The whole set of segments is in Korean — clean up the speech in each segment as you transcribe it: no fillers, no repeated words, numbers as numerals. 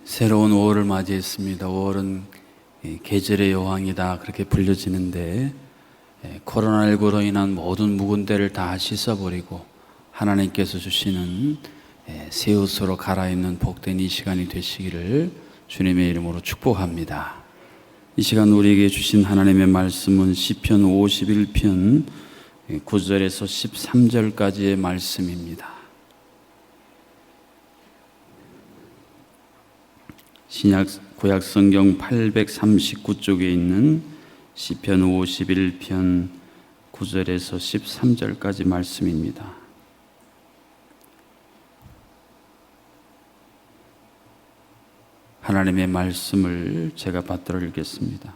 새로운 5월을 맞이했습니다. 5월은 계절의 여왕이다 그렇게 불려지는데, 코로나19로 인한 모든 묵은 때를 다 씻어버리고 하나님께서 주시는 새 옷으로 갈아입는 복된 이 시간이 되시기를 주님의 이름으로 축복합니다. 이 시간 우리에게 주신 하나님의 말씀은 시편 51편 9절에서 13절까지의 말씀입니다. 신약 구약 성경 839쪽에 있는 시편 51편 9절에서 13절까지 말씀입니다. 하나님의 말씀을 제가 받들어 읽겠습니다.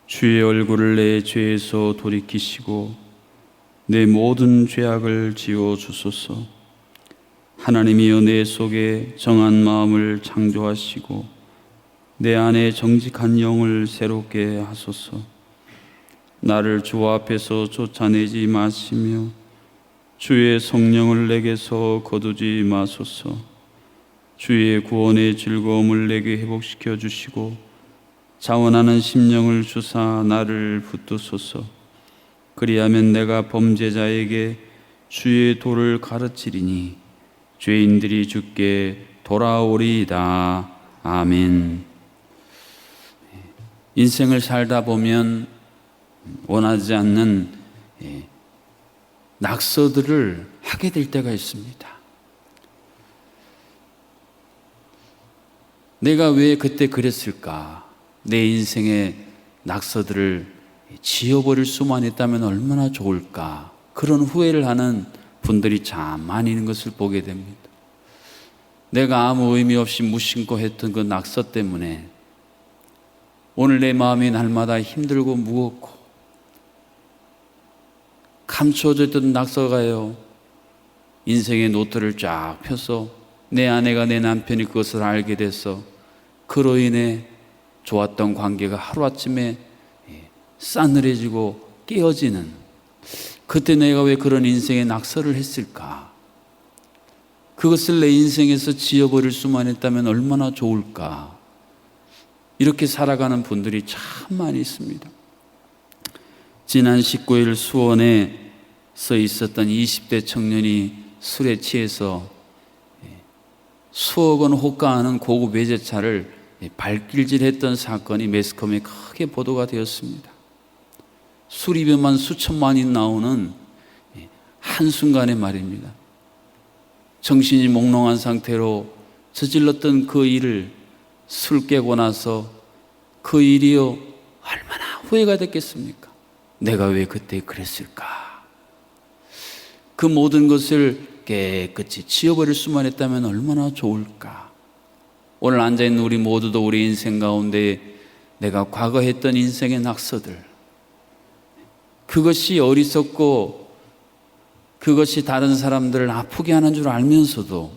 주의 얼굴을 내 죄에서 돌이키시고 내 모든 죄악을 지워 주소서. 하나님이여 내 속에 정한 마음을 창조하시고 내 안에 정직한 영을 새롭게 하소서. 나를 주 앞에서 쫓아내지 마시며 주의 성령을 내게서 거두지 마소서. 주의 구원의 즐거움을 내게 회복시켜 주시고 자원하는 심령을 주사 나를 붙드소서. 그리하면 내가 범죄자에게 주의 도를 가르치리니 죄인들이 주께 돌아오리이다. 아멘. 인생을 살다 보면 원하지 않는 낙서들을 하게 될 때가 있습니다. 내가 왜 그때 그랬을까? 내 인생의 낙서들을 지워버릴 수만 있다면 얼마나 좋을까? 그런 후회를 하는 분들이 참 많이 있는 것을 보게 됩니다. 내가 아무 의미 없이 무심코 했던 그 낙서 때문에 오늘 내 마음이 날마다 힘들고 무겁고 감추어져 있던 낙서가요, 인생의 노트를 쫙 펴서 내 아내가 내 남편이 그것을 알게 돼서 그로 인해 좋았던 관계가 하루아침에 싸늘해지고 깨어지는, 그때 내가 왜 그런 인생의 낙서를 했을까? 그것을 내 인생에서 지워버릴 수만 있다면 얼마나 좋을까? 이렇게 살아가는 분들이 참 많이 있습니다. 지난 19일 수원에서 있었던 20대 청년이 술에 취해서 수억 원 호가하는 고급 외제차를 발길질했던 사건이 매스컴에 크게 보도가 되었습니다. 술이면만 수천만이 나오는 한순간에 말입니다. 정신이 몽롱한 상태로 저질렀던 그 일을 술 깨고 나서 그 일이요, 얼마나 후회가 됐겠습니까? 내가 왜 그때 그랬을까? 그 모든 것을 깨끗이 지워버릴 수만 있다면 얼마나 좋을까? 오늘 앉아있는 우리 모두도 우리 인생 가운데 내가 과거 했던 인생의 낙서들, 그것이 어리석고 그것이 다른 사람들을 아프게 하는 줄 알면서도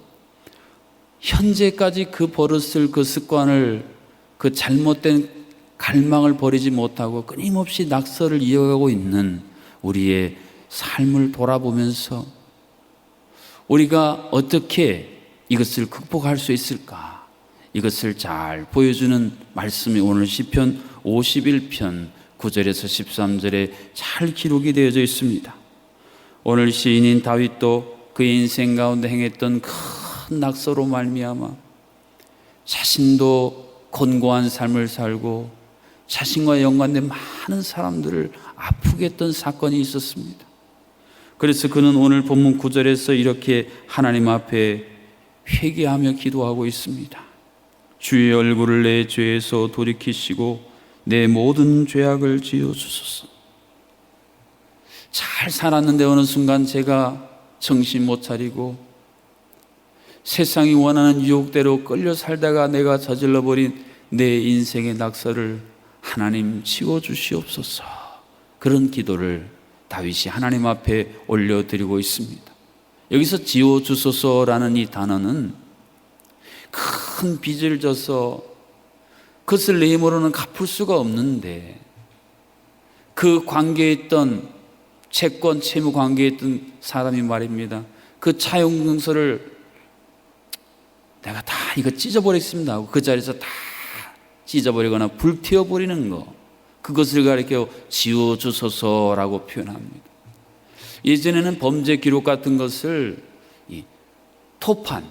현재까지 그 버릇을, 그 습관을, 그 잘못된 갈망을 버리지 못하고 끊임없이 낙서를 이어가고 있는 우리의 삶을 돌아보면서 우리가 어떻게 이것을 극복할 수 있을까? 이것을 잘 보여주는 말씀이 오늘 시편 51편 9절에서 13절에 잘 기록이 되어져 있습니다. 오늘 시인인 다윗도 그의 인생 가운데 행했던 큰 낙서로 말미암아 자신도 곤고한 삶을 살고 자신과 연관된 많은 사람들을 아프게 했던 사건이 있었습니다. 그래서 그는 오늘 본문 9절에서 이렇게 하나님 앞에 회개하며 기도하고 있습니다. 주의 얼굴을 내 죄에서 돌이키시고 내 모든 죄악을 지어주소서. 잘 살았는데 어느 순간 제가 정신 못 차리고 세상이 원하는 유혹대로 끌려 살다가 내가 저질러버린 내 인생의 낙서를 하나님 지워주시옵소서. 그런 기도를 다윗이 하나님 앞에 올려드리고 있습니다. 여기서 지워주소서라는 이 단어는 큰 빚을 져서 그것을 내 힘으로는 갚을 수가 없는데 그 관계에 있던 채권, 채무 관계에 있던 사람이 말입니다. 그 차용증서를 내가 다 이거 찢어버리겠습니다 하고 그 자리에서 다 찢어버리거나 불태워버리는 거, 그것을 가리켜 지워주소서라고 표현합니다. 예전에는 범죄 기록 같은 것을 토판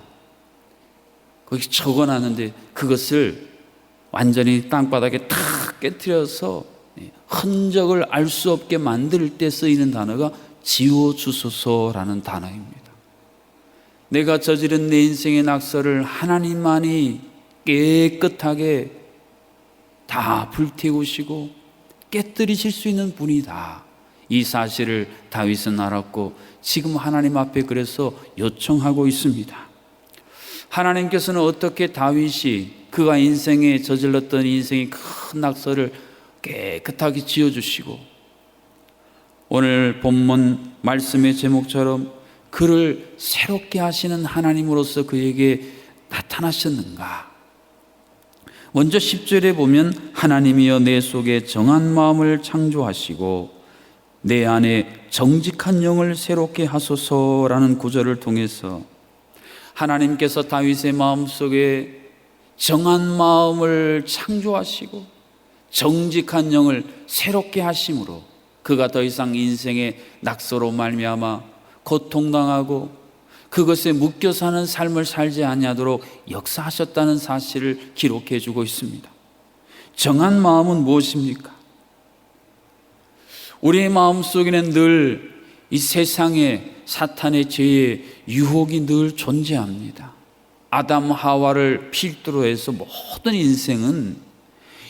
거기 적어놨는데 그것을 완전히 땅바닥에 탁 깨트려서 흔적을 알 수 없게 만들 때 쓰이는 단어가 지워주소서라는 단어입니다. 내가 저지른 내 인생의 낙서를 하나님만이 깨끗하게 다 불태우시고 깨뜨리실 수 있는 분이다. 이 사실을 다윗은 알았고 지금 하나님 앞에 그래서 요청하고 있습니다. 하나님께서는 어떻게 다윗이 그가 인생에 저질렀던 인생의 큰 낙서를 깨끗하게 지어주시고 오늘 본문 말씀의 제목처럼 그를 새롭게 하시는 하나님으로서 그에게 나타나셨는가? 먼저 10절에 보면 하나님이여 내 속에 정한 마음을 창조하시고 내 안에 정직한 영을 새롭게 하소서라는 구절을 통해서 하나님께서 다윗의 마음속에 정한 마음을 창조하시고 정직한 영을 새롭게 하심으로 그가 더 이상 인생의 낙서로 말미암아 고통당하고 그것에 묶여 사는 삶을 살지 아니하도록 역사하셨다는 사실을 기록해 주고 있습니다. 정한 마음은 무엇입니까? 우리의 마음속에는 늘 이 세상에 사탄의 죄의 유혹이 늘 존재합니다. 아담 하와를 필두로 해서 모든 인생은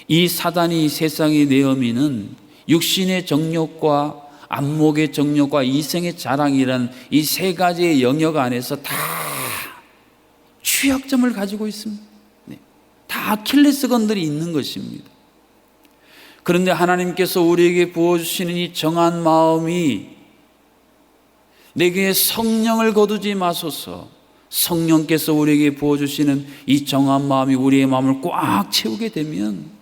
이 사단이 세상에 내어미는 육신의 정욕과 안목의 정욕과 이생의 자랑이라는 이 세 가지의 영역 안에서 다 취약점을 가지고 있습니다. 다 아킬레스건들이 있는 것입니다. 그런데 하나님께서 우리에게 부어주시는 이 정한 마음이 내게 성령을 거두지 마소서, 성령께서 우리에게 부어주시는 이 정한 마음이 우리의 마음을 꽉 채우게 되면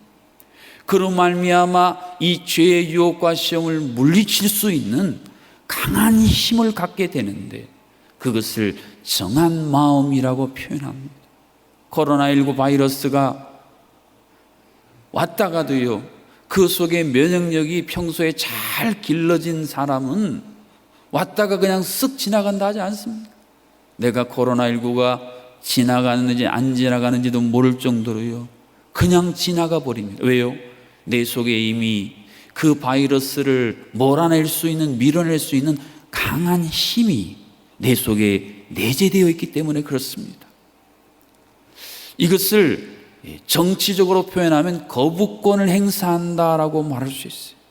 그로 말미암아 이 죄의 유혹과 시험을 물리칠 수 있는 강한 힘을 갖게 되는데 그것을 정한 마음이라고 표현합니다. 코로나19 바이러스가 왔다가도요, 그 속에 면역력이 평소에 잘 길러진 사람은 왔다가 그냥 쓱 지나간다 하지 않습니까? 내가 코로나19가 지나가는지 안 지나가는지도 모를 정도로요, 그냥 지나가 버립니다. 왜요? 내 속에 이미 그 바이러스를 몰아낼 수 있는, 밀어낼 수 있는 강한 힘이 내 속에 내재되어 있기 때문에 그렇습니다. 이것을 정치적으로 표현하면 거부권을 행사한다라고 말할 수 있어요.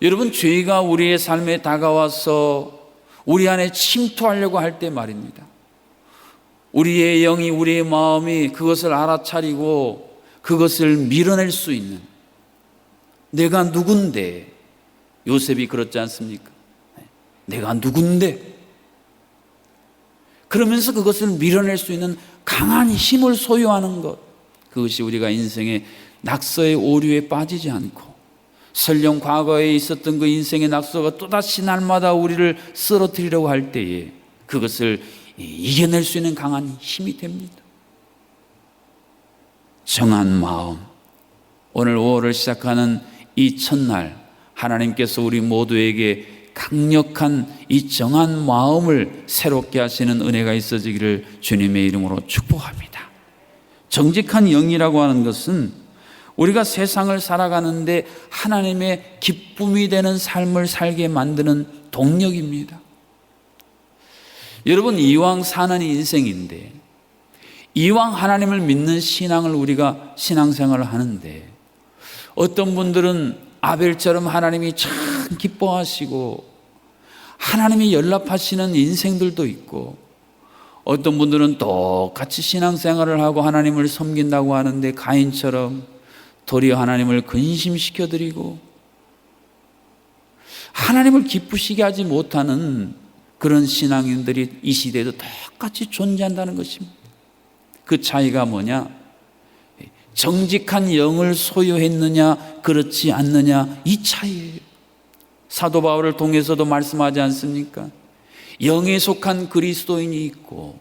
여러분, 죄가 우리의 삶에 다가와서 우리 안에 침투하려고 할 때 말입니다, 우리의 영이, 우리의 마음이 그것을 알아차리고 그것을 밀어낼 수 있는, 내가 누군데, 요셉이 그렇지 않습니까? 내가 누군데, 그러면서 그것을 밀어낼 수 있는 강한 힘을 소유하는 것, 그것이 우리가 인생의 낙서의 오류에 빠지지 않고 설령 과거에 있었던 그 인생의 낙서가 또다시 날마다 우리를 쓰러뜨리려고 할 때에 그것을 이겨낼 수 있는 강한 힘이 됩니다. 정한 마음. 오늘 5월을 시작하는 이 첫날, 하나님께서 우리 모두에게 강력한 이 정한 마음을 새롭게 하시는 은혜가 있어지기를 주님의 이름으로 축복합니다. 정직한 영이라고 하는 것은 우리가 세상을 살아가는데 하나님의 기쁨이 되는 삶을 살게 만드는 동력입니다. 여러분, 이왕 사는 인생인데, 이왕 하나님을 믿는 신앙을 우리가 신앙생활을 하는데, 어떤 분들은 아벨처럼 하나님이 참 기뻐하시고 하나님이 연락하시는 인생들도 있고, 어떤 분들은 똑같이 신앙생활을 하고 하나님을 섬긴다고 하는데 가인처럼 도리어 하나님을 근심시켜드리고 하나님을 기쁘시게 하지 못하는 그런 신앙인들이 이 시대에도 똑같이 존재한다는 것입니다. 그 차이가 뭐냐? 정직한 영을 소유했느냐 그렇지 않느냐, 이 차이예요. 사도 바울을 통해서도 말씀하지 않습니까? 영에 속한 그리스도인이 있고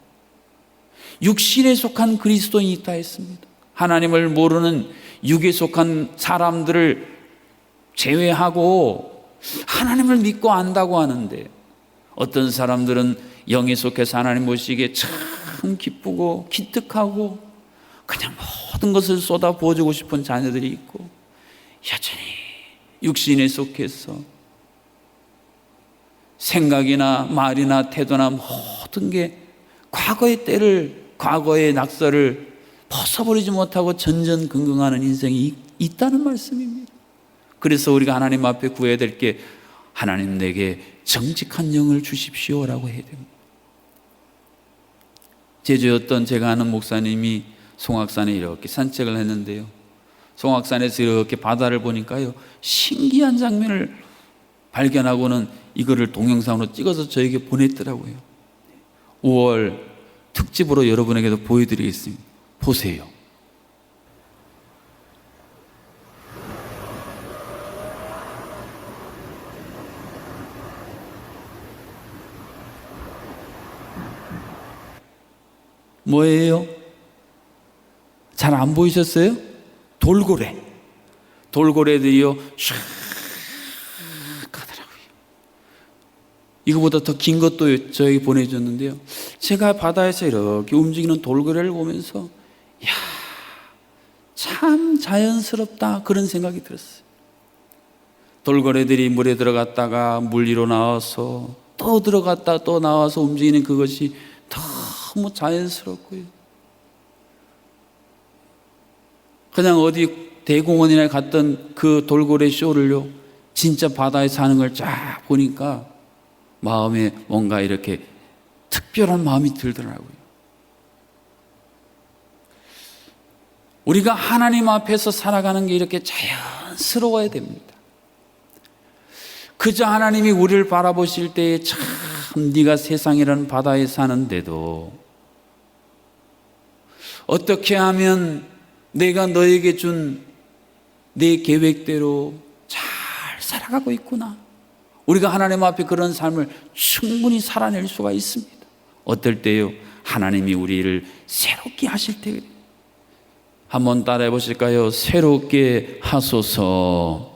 육신에 속한 그리스도인이 있다 했습니다. 하나님을 모르는 육에 속한 사람들을 제외하고 하나님을 믿고 안다고 하는데, 어떤 사람들은 영에 속해서 하나님 모시기에 참 기쁘고 기특하고 그냥 모든 것을 쏟아 부어주고 싶은 자녀들이 있고, 여전히 육신에 속해서 생각이나 말이나 태도나 모든 게 과거의 때를, 과거의 낙서를 벗어버리지 못하고 전전긍긍하는 인생이 있다는 말씀입니다. 그래서 우리가 하나님 앞에 구해야 될 게, 하나님 내게 정직한 영을 주십시오라고 해야 됩니다. 제주였던 제가 아는 목사님이 송악산에 이렇게 산책을 했는데요, 송악산에서 이렇게 바다를 보니까요, 신기한 장면을 발견하고는 이거를 동영상으로 찍어서 저에게 보냈더라고요. 5월 특집으로 여러분에게도 보여드리겠습니다. 보세요. 뭐예요? 잘 안 보이셨어요? 돌고래. 돌고래들이요, 쫙 가더라고요. 이거보다 더 긴 것도 저에게 보내줬는데요, 제가 바다에서 이렇게 움직이는 돌고래를 보면서, 이야, 참 자연스럽다, 그런 생각이 들었어요. 돌고래들이 물에 들어갔다가 물 위로 나와서 또 들어갔다 또 나와서 움직이는 그것이 너무 자연스럽고요, 그냥 어디 대공원이나 갔던 그 돌고래 쇼를요, 진짜 바다에 사는 걸 쫙 보니까 마음에 뭔가 이렇게 특별한 마음이 들더라고요. 우리가 하나님 앞에서 살아가는 게 이렇게 자연스러워야 됩니다. 그저 하나님이 우리를 바라보실 때에 참 네가 세상이라는 바다에 사는데도 어떻게 하면 내가 너에게 준 내 계획대로 잘 살아가고 있구나, 우리가 하나님 앞에 그런 삶을 충분히 살아낼 수가 있습니다. 어떨 때요? 하나님이 우리를 새롭게 하실 때. 한번 따라해 보실까요? 새롭게 하소서.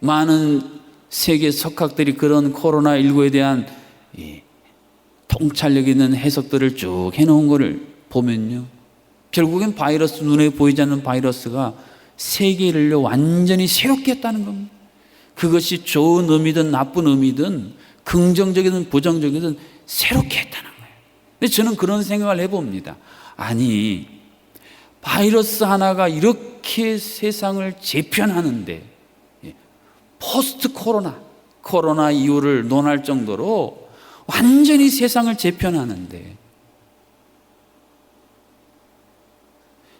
많은 세계 석학들이 그런 코로나19에 대한 통찰력 있는 해석들을 쭉 해놓은 것을 보면요, 결국엔 바이러스, 눈에 보이지 않는 바이러스가 세계를 완전히 새롭게 했다는 겁니다. 그것이 좋은 의미든 나쁜 의미든 긍정적이든 부정적이든 새롭게 했다는 거예요. 근데 저는 그런 생각을 해봅니다. 아니, 바이러스 하나가 이렇게 세상을 재편하는데, 포스트 코로나 이후를 논할 정도로 완전히 세상을 재편하는데,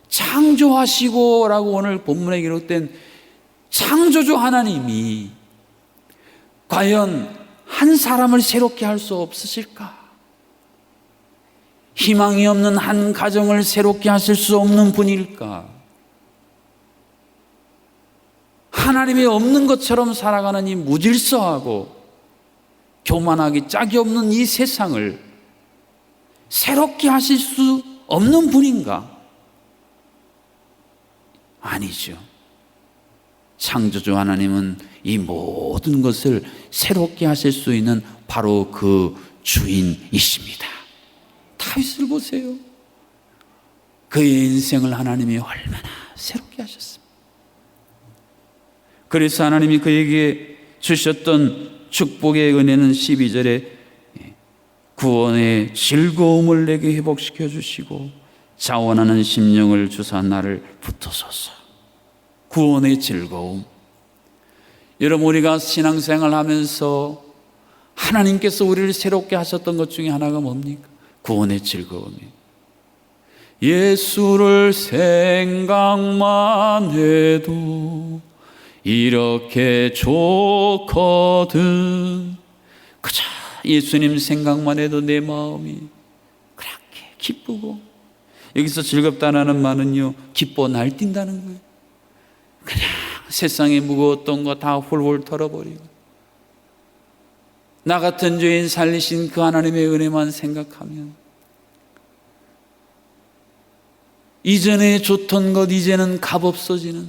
창조하시고 라고 오늘 본문에 기록된 창조주 하나님이 과연 한 사람을 새롭게 할 수 없으실까? 희망이 없는 한 가정을 새롭게 하실 수 없는 분일까? 하나님이 없는 것처럼 살아가는 이 무질서하고 교만하기 짝이 없는 이 세상을 새롭게 하실 수 없는 분인가? 아니죠. 창조주 하나님은 이 모든 것을 새롭게 하실 수 있는 바로 그 주인이십니다. 다윗을 보세요. 그의 인생을 하나님이 얼마나 새롭게 하셨습니까? 그래서 하나님이 그에게 주셨던 축복의 은혜는 12절에 구원의 즐거움을 내게 회복시켜 주시고 자원하는 심령을 주사 나를 붙드소서. 구원의 즐거움. 여러분, 우리가 신앙생활 하면서 하나님께서 우리를 새롭게 하셨던 것 중에 하나가 뭡니까? 구원의 즐거움이에요. 예수를 생각만 해도 이렇게 좋거든. 그저 예수님 생각만 해도 내 마음이 그렇게 기쁘고, 여기서 즐겁다는 말은요, 기뻐 날뛴다는 거예요. 그냥 세상에 무거웠던 거 다 훌훌 털어버리고 나 같은 죄인 살리신 그 하나님의 은혜만 생각하면 이전에 좋던 것 이제는 값없어지는,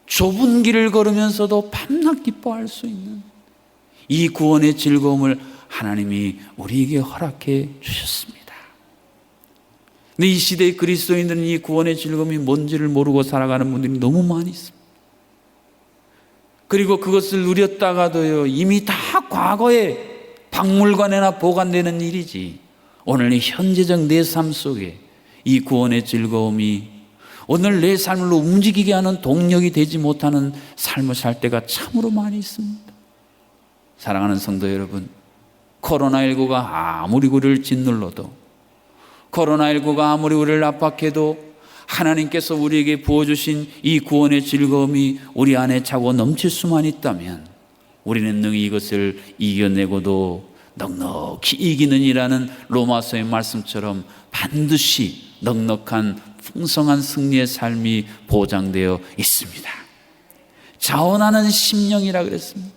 좁은 길을 걸으면서도 밤낮 기뻐할 수 있는 이 구원의 즐거움을 하나님이 우리에게 허락해 주셨습니다. 근데 이 시대의 그리스도인들은 이 구원의 즐거움이 뭔지를 모르고 살아가는 분들이 너무 많이 있습니다. 그리고 그것을 누렸다가도요, 이미 다 과거에 박물관에나 보관되는 일이지, 오늘 이 현재적 내 삶 속에 이 구원의 즐거움이 오늘 내 삶을 움직이게 하는 동력이 되지 못하는 삶을 살 때가 참으로 많이 있습니다. 사랑하는 성도 여러분, 코로나19가 아무리 우리를 짓눌러도, 코로나19가 아무리 우리를 압박해도 하나님께서 우리에게 부어주신 이 구원의 즐거움이 우리 안에 차고 넘칠 수만 있다면 우리는 능히 이것을 이겨내고도 넉넉히 이기느니라는 로마서의 말씀처럼 반드시 넉넉한 풍성한 승리의 삶이 보장되어 있습니다. 자원하는 심령이라 그랬습니다.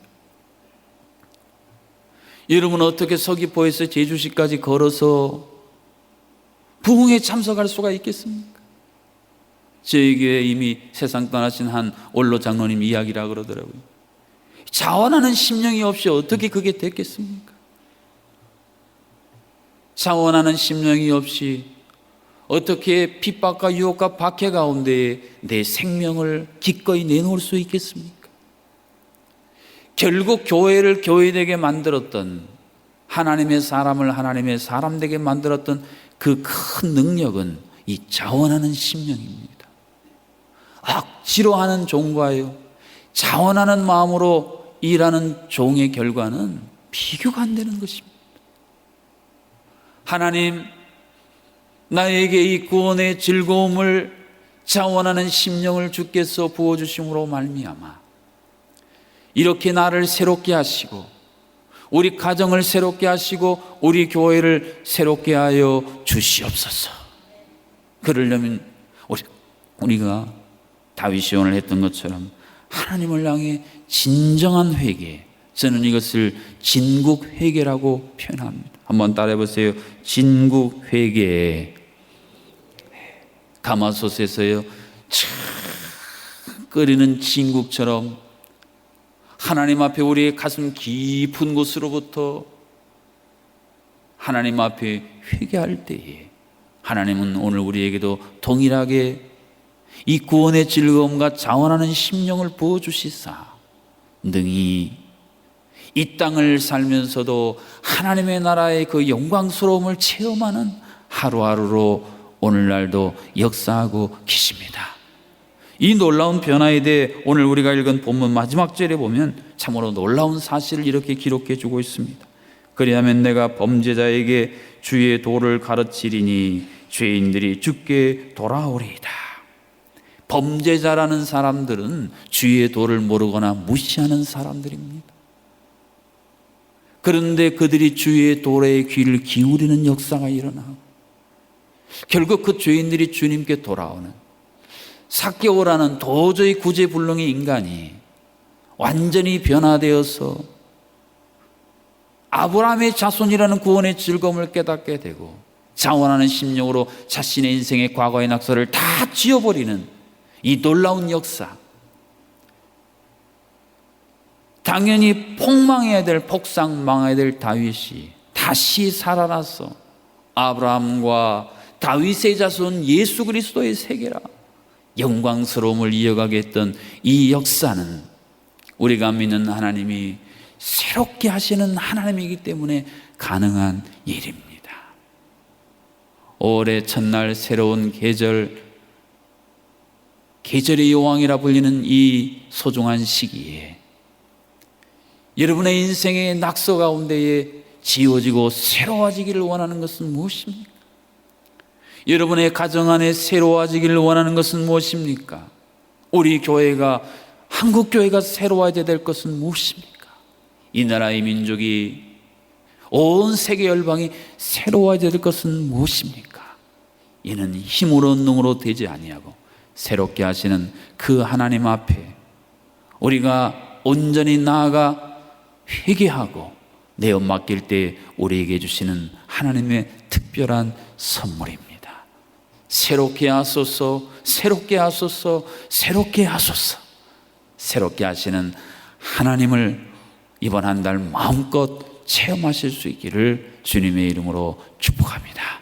여러분은 어떻게 서귀포에서 제주시까지 걸어서 부흥에 참석할 수가 있겠습니까? 저희 교회에 이미 세상 떠나신 한 원로 장로님 이야기라 그러더라고요. 자원하는 심령이 없이 어떻게 그게 됐겠습니까? 자원하는 심령이 없이 어떻게 핍박과 유혹과 박해 가운데 내 생명을 기꺼이 내놓을 수 있겠습니까? 결국 교회를 교회되게 만들었던, 하나님의 사람을 하나님의 사람 되게 만들었던 그 큰 능력은 이 자원하는 심령입니다. 억지로 하는 종과요, 자원하는 마음으로 일하는 종의 결과는 비교가 안 되는 것입니다. 하나님, 나에게 이 구원의 즐거움을 자원하는 심령을 주께서 부어주심으로 말미암아 이렇게 나를 새롭게 하시고 우리 가정을 새롭게 하시고 우리 교회를 새롭게 하여 주시옵소서. 그러려면 우리가 다윗이 오늘 했던 것처럼 하나님을 향해 진정한 회개, 저는 이것을 진국 회개라고 표현합니다. 한번 따라해 보세요. 진국 회개. 가마솥에서요 끓이는 진국처럼 하나님 앞에 우리의 가슴 깊은 곳으로부터 하나님 앞에 회개할 때에 하나님은 오늘 우리에게도 동일하게 이 구원의 즐거움과 자원하는 심령을 부어주시사 능히 이 땅을 살면서도 하나님의 나라의 그 영광스러움을 체험하는 하루하루로 오늘날도 역사하고 계십니다. 이 놀라운 변화에 대해 오늘 우리가 읽은 본문 마지막 절에 보면 참으로 놀라운 사실을 이렇게 기록해 주고 있습니다. 그리하면 내가 범죄자에게 주의 도를 가르치리니 죄인들이 주께 돌아오리이다. 범죄자라는 사람들은 주의 도를 모르거나 무시하는 사람들입니다. 그런데 그들이 주의 도에 귀를 기울이는 역사가 일어나고 결국 그 죄인들이 주님께 돌아오는, 삭개오라는 도저히 구제불능의 인간이 완전히 변화되어서 아브라함의 자손이라는 구원의 즐거움을 깨닫게 되고 자원하는 심령으로 자신의 인생의 과거의 낙서를 다 지워버리는 이 놀라운 역사, 당연히 폭망해야 될, 폭삭망해야 될 다윗이 다시 살아나서 아브라함과 다윗의 자손 예수 그리스도의 세계라 영광스러움을 이어가게 했던 이 역사는 우리가 믿는 하나님이 새롭게 하시는 하나님이기 때문에 가능한 일입니다. 올해 첫날 새로운 계절의 여왕이라 불리는 이 소중한 시기에 여러분의 인생의 낙서 가운데에 지워지고 새로워지기를 원하는 것은 무엇입니까? 여러분의 가정 안에 새로워지기를 원하는 것은 무엇입니까? 우리 교회가, 한국교회가 새로워져야 될 것은 무엇입니까? 이 나라의 민족이, 온 세계 열방이 새로워져야 될 것은 무엇입니까? 이는 힘으로 능으로 되지 아니하고 새롭게 하시는 그 하나님 앞에 우리가 온전히 나아가 회개하고 내어 맡길 때 우리에게 주시는 하나님의 특별한 선물입니다. 새롭게 하소서, 새롭게 하소서, 새롭게 하소서. 새롭게 하시는 하나님을 이번 한 달 마음껏 체험하실 수 있기를 주님의 이름으로 축복합니다.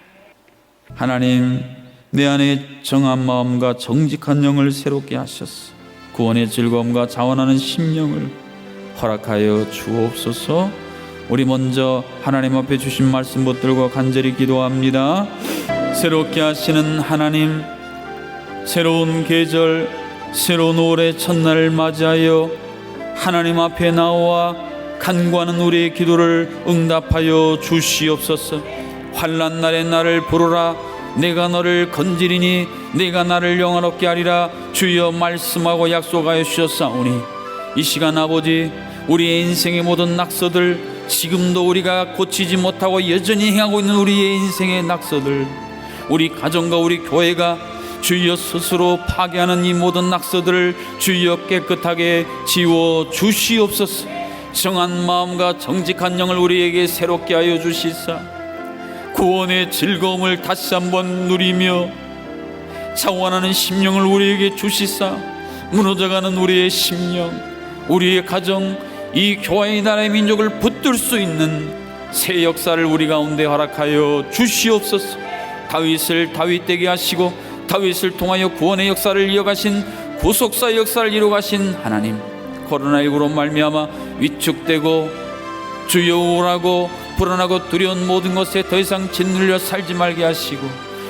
하나님, 내 안에 정한 마음과 정직한 영을 새롭게 하셨소. 구원의 즐거움과 자원하는 심령을 허락하여 주옵소서. 우리 먼저 하나님 앞에 주신 말씀 붙들고 간절히 기도합니다. 새롭게 하시는 하나님, 새로운 계절, 새로운 올해 첫날을 맞이하여 하나님 앞에 나와 간구하는 우리의 기도를 응답하여 주시옵소서. 환난 날에 나를 부르라, 내가 너를 건지리니 내가 나를 영화롭게 하리라 주여 말씀하고 약속하여 주셨사오니, 이 시간 아버지, 우리의 인생의 모든 낙서들, 지금도 우리가 고치지 못하고 여전히 행하고 있는 우리의 인생의 낙서들, 우리 가정과 우리 교회가 주여 스스로 파괴하는 이 모든 낙서들을 주여 깨끗하게 지워 주시옵소서. 정한 마음과 정직한 영을 우리에게 새롭게 하여 주시사 구원의 즐거움을 다시 한번 누리며 자원하는 심령을 우리에게 주시사 무너져가는 우리의 심령, 우리의 가정, 이 교회의 나라의 민족을 붙들 수 있는 새 역사를 우리 가운데 허락하여 주시옵소서. 다윗을 다윗되게 하시고 다윗을 통하여 구원의 역사를 이어가신 구속사의 역사를 이루어가신 하나님, 코로나19로 말미암아 위축되고 주여 우울하고 불안하고 두려운 모든 것에 더 이상 짓눌려 살지 말게 하시고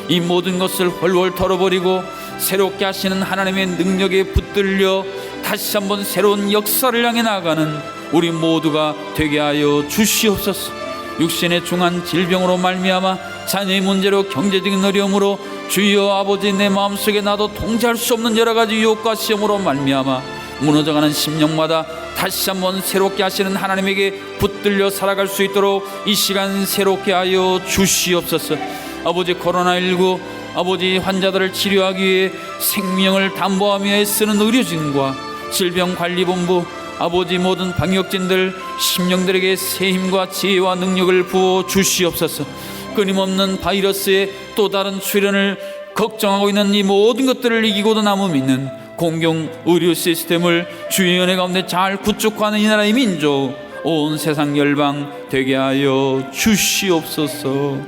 이 모든 것을 헐헐 털어버리고 새롭게 하시는 하나님의 능력에 붙들려 다시 한번 새로운 역사를 향해 나아가는 우리 모두가 되게 하여 주시옵소서. 육신의 중한 질병으로 말미암아 자녀의 문제로 경제적인 어려움으로 주여 아버지, 내 마음속에 나도 통제할 수 없는 여러 가지 유혹과 시험으로 말미암아 무너져가는 심령마다 다시 한번 새롭게 하시는 하나님에게 붙들려 살아갈 수 있도록 이 시간 새롭게 하여 주시옵소서. 아버지, 코로나19 아버지 환자들을 치료하기 위해 생명을 담보하며 애쓰는 의료진과 질병관리본부 아버지, 모든 방역진들 심령들에게 새 힘과 지혜와 능력을 부어 주시옵소서. 끊임없는 바이러스의 또 다른 출현을 걱정하고 있는 이 모든 것들을 이기고도 남음 있는 공공 의료 시스템을 주의 은혜 가운데 잘 구축하는 이 나라의 민족, 온 세상 열방 되게 하여 주시옵소서.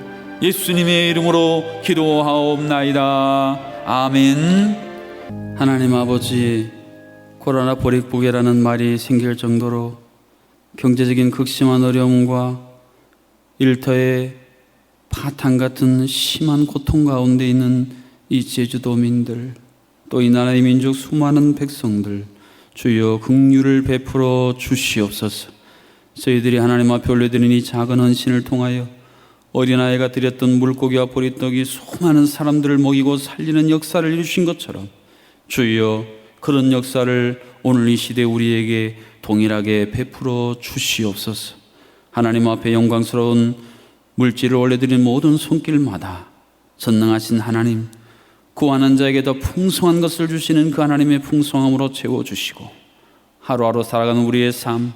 예수님의 이름으로 기도하옵나이다. 아멘. 하나님 아버지, 코로나 보릿고개라는 말이 생길 정도로 경제적인 극심한 어려움과 일터의 파탄 같은 심한 고통 가운데 있는 이 제주도민들, 또 이 나라의 민족 수많은 백성들, 주여 긍휼을 베풀어 주시옵소서. 저희들이 하나님 앞에 올려드린 이 작은 헌신을 통하여 어린아이가 드렸던 물고기와 보리떡이 수많은 사람들을 먹이고 살리는 역사를 이루신 것처럼 주여 그런 역사를 오늘 이 시대 우리에게 동일하게 베풀어 주시옵소서. 하나님 앞에 영광스러운 물질을 올려드린 모든 손길마다 전능하신 하나님, 구하는 자에게 더 풍성한 것을 주시는 그 하나님의 풍성함으로 채워주시고, 하루하루 살아가는 우리의 삶,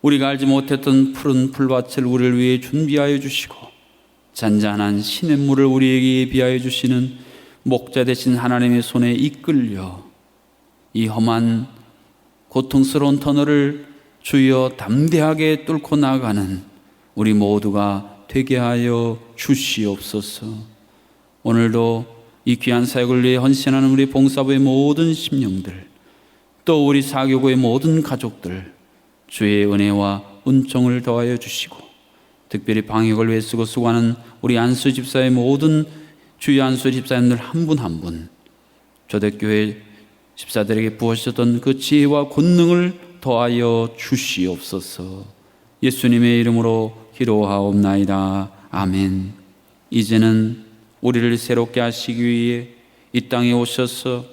우리가 알지 못했던 푸른 풀밭을 우리를 위해 준비하여 주시고 잔잔한 시냇물을 우리에게 예비하여 주시는 목자 되신 하나님의 손에 이끌려 이 험한 고통스러운 터널을 주여 담대하게 뚫고 나가는 우리 모두가 되게 하여 주시옵소서. 오늘도 이 귀한 사역을 위해 헌신하는 우리 봉사부의 모든 심령들, 또 우리 사교구의 모든 가족들 주의 은혜와 은총을 더하여 주시고, 특별히 방역을 위해 쓰고 수고하는 우리 안수 집사의 모든 주의 안수 집사님들 한 분 한 분, 초대교회 집사들에게 부어주셨던 그 지혜와 권능을 더하여 주시옵소서. 예수님의 이름으로 기도하옵나이다. 아멘. 이제는 우리를 새롭게 하시기 위해 이 땅에 오셔서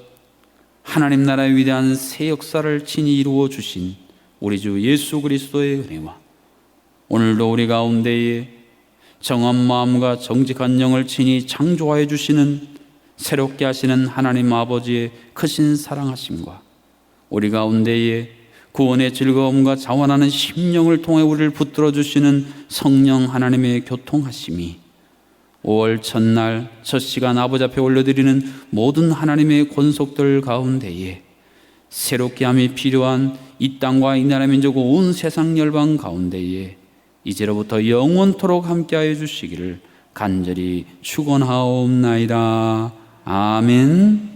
하나님 나라의 위대한 새 역사를 친히 이루어 주신 우리 주 예수 그리스도의 은혜와 오늘도 우리 가운데에 정한 마음과 정직한 영을 친히 창조하여 주시는 새롭게 하시는 하나님 아버지의 크신 사랑하심과 우리 가운데에 구원의 즐거움과 자원하는 심령을 통해 우리를 붙들어 주시는 성령 하나님의 교통하심이 5월 첫날 첫 시간 아버지 앞에 올려드리는 모든 하나님의 권속들 가운데에 새롭게 함이 필요한 이 땅과 이 나라 민족 온 세상 열방 가운데에 이제로부터 영원토록 함께하여 주시기를 간절히 축원하옵나이다. 아멘.